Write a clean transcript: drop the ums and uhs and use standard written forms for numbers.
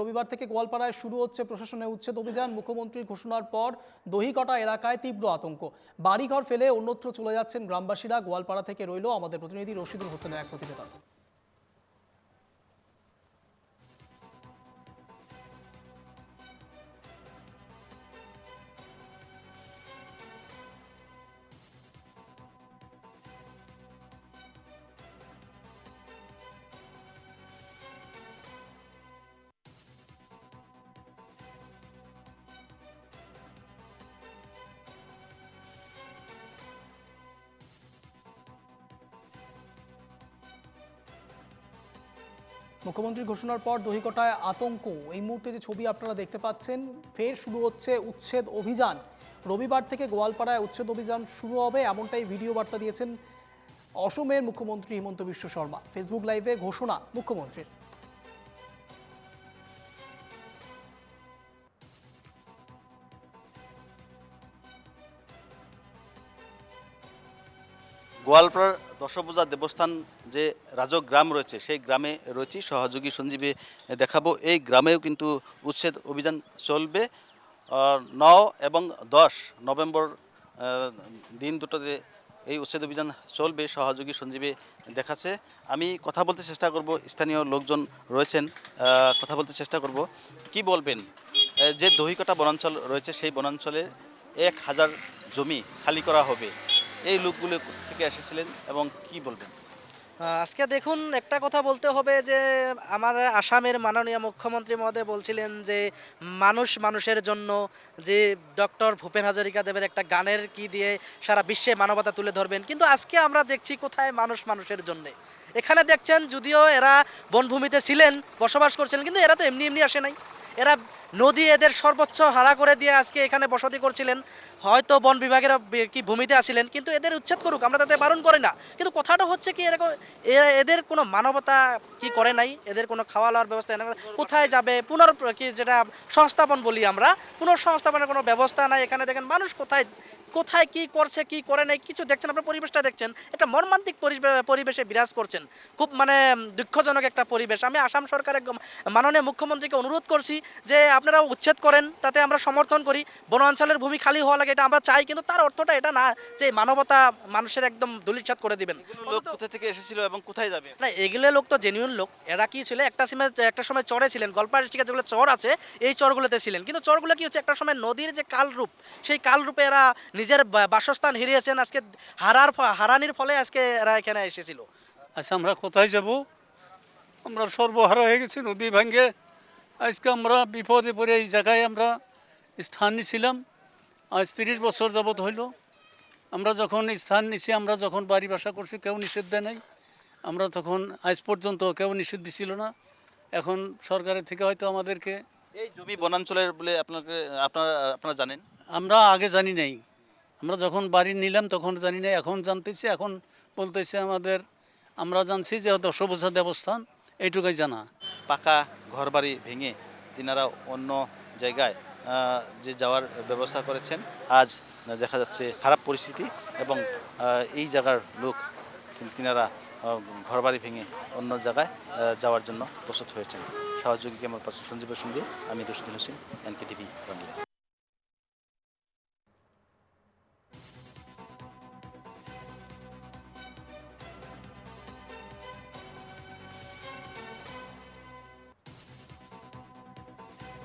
রবিবার থেকে গোয়ালপাড়ায় শুরু হচ্ছে প্রশাসনের উচ্ছেদ অভিযান। মুখ্যমন্ত্রীর ঘোষণার পর দহিকটা এলাকায় তীব্র আতঙ্ক। বাড়িঘর ফেলে অন্যত্র চলে যাচ্ছেন গ্রামবাসীরা। গোয়ালপাড়া থেকে রইল আমাদের প্রতিনিধি রশিদুল হোসেনের এক প্রতিবেদন। মুখ্যমন্ত্রীর ঘোষণার পর দহিকটায় আতঙ্ক। এই মুহূর্তে যে ছবি আপনারা দেখতে পাচ্ছেন, ফের শুরু হচ্ছে উচ্ছেদ অভিযান। রবিবার থেকে গোয়ালপাড়ায় উচ্ছেদ অভিযান শুরু হবে, এমনটাই ভিডিও বার্তা দিয়েছেন অসমের মুখ্যমন্ত্রী হিমন্ত বিশ্ব শর্মা। ফেসবুক লাইভে ঘোষণা মুখ্যমন্ত্রীর। গোয়ালপাড়ার দশভূজা দেবস্থান যে রাজক গ্রাম রয়েছে সেই গ্রামে রয়েছি, সহযোগী সঞ্জীবে দেখাবো। এই গ্রামেও কিন্তু উচ্ছেদ অভিযান চলবে 9 এবং 10 নভেম্বর দিন দুটোতে এই উচ্ছেদ অভিযান চলবে, সহযোগী সঞ্জীবে দেখাচ্ছে। আমি কথা বলতে চেষ্টা করব, স্থানীয় লোকজন রয়েছেন, কথা বলতে চেষ্টা করব। কি বলবেন, যে দহিকটা বনাঞ্চল রয়েছে সেই বনাঞ্চলের 1000 জমি খালি করা হবে, এই লোকগুলো থেকে এসেছিলেন এবং কি বলবেন? আজকে দেখুন, একটা কথা বলতে হবে যে আমার আসামের মাননীয় মুখ্যমন্ত্রী মহোদয় বলছিলেন যে মানুষ মানুষের জন্য, যে ডক্টর ভূপেন হাজারিকা দেবের একটা গানের কি দিয়ে সারা বিশ্বে মানবতা তুলে ধরবেন। কিন্তু আজকে আমরা দেখছি কোথায় মানুষ মানুষের জন্যে। এখানে দেখছেন, যদিও এরা বনভূমিতে ছিলেন, বসবাস করছিলেন, কিন্তু এরা তো এমনি এমনি আসে নাই। এরা নদী এদের সর্বোচ্চ হারা করে দিয়ে আজকে এখানে বসতি করছিলেন। হয়তো বন বিভাগের কি ভূমিতে আসিলেন, কিন্তু এদের উচ্ছেদ করুক, আমরা তাতে বারণ করি না। কিন্তু কথাটা হচ্ছে কি, এরকম এদের কোনো মানবতা কি করে নাই, এদের কোনো খাওয়া দাওয়ার ব্যবস্থা কোথায় যাবে, কি যেটা সংস্থাপন বলি আমরা, পুনঃসংস্থাপনের কোনো ব্যবস্থা নাই। এখানে দেখেন মানুষ কোথায় কোথায় কি করছে কি করে নাই কিছু দেখছেন। আপনার পরিবেশটা দেখছেন, একটা মর্মান্তিক পরিবেশে বিরাজ করছেন। খুব দুঃখজনক একটা পরিবেশ। আমি আসাম সরকারের মাননীয় মুখ্যমন্ত্রীকে অনুরোধ করছি যে আপনারা উচ্ছেদ করেন, তাতে আমরা সমর্থন করি। বনাঞ্চলের ভূমি খালি হওয়া লাগে, এটা আমরা চাই, কিন্তু তার অর্থটা এটা না যে মানবতা মানুষের একদম ধূলিসাৎ করে দিবেন। লোক কোথা থেকে এসেছিল এবং কোথায় যাবে? না, এগুলো লোক তো জেনুইন লোক। এরা কি ছিল, একটা সময় চরে ছিলেন। গোয়ালপাড়া ডিস্ট্রিক্টে যেগুলো চর আছে, এই চরগুলোতে ছিলেন। কিন্তু চরগুলো কি হচ্ছে, একটা সময় নদীর যে কালরূপ, সেই কালরূপে এরা নিজের বাসস্থান হারিয়েছেন। আজকে হারানির ফলে আজকে এরা এখানে এসেছিল। আচ্ছা, আমরা কোথায় যাব? আমরা সর্বহারা হয়ে গেছি নদী ভাঙ্গে। আজকে আমরা বিপদে পড়ে এই জায়গায় আমরা স্থান নিছিলাম। আজ 30 বছর যাবৎ হইল। আমরা যখন স্থান নিছি, আমরা যখন বাড়ি বাসা করছি, কেউ নিষেধ দেয় নাই। আমরা তখন আজ পর্যন্ত কেউ নিষেধ দিছিল না। এখন সরকারের থেকে হয়তো আমাদেরকে, এই জমি বনাঞ্চলের বলে আপনারা জানেন? আমরা আগে জানি নাই। আমরা যখন বাড়ি নিলাম তখন জানি নাই, এখন জানতেছি। এখন বলতেছে আমাদের, আমরা জানছি যে দশভূজা দেবস্থান, এইটুকুই জানা। পাকা ঘরবাড়ি ভেঙে তিনারা অন্য জায়গায় যে যাওয়ার ব্যবস্থা করেছেন। আজ দেখা যাচ্ছে খারাপ পরিস্থিতি এবং এই জায়গার লোক তিনারা ঘরবাড়ি ভেঙে অন্য জায়গায় যাওয়ার জন্য প্রস্তুত হয়েছেন। সহযোগী ক্যামেরা পার্সন সঞ্জীবের সঙ্গে আমি রশিদুল হোসেন, NKTV বাংলা।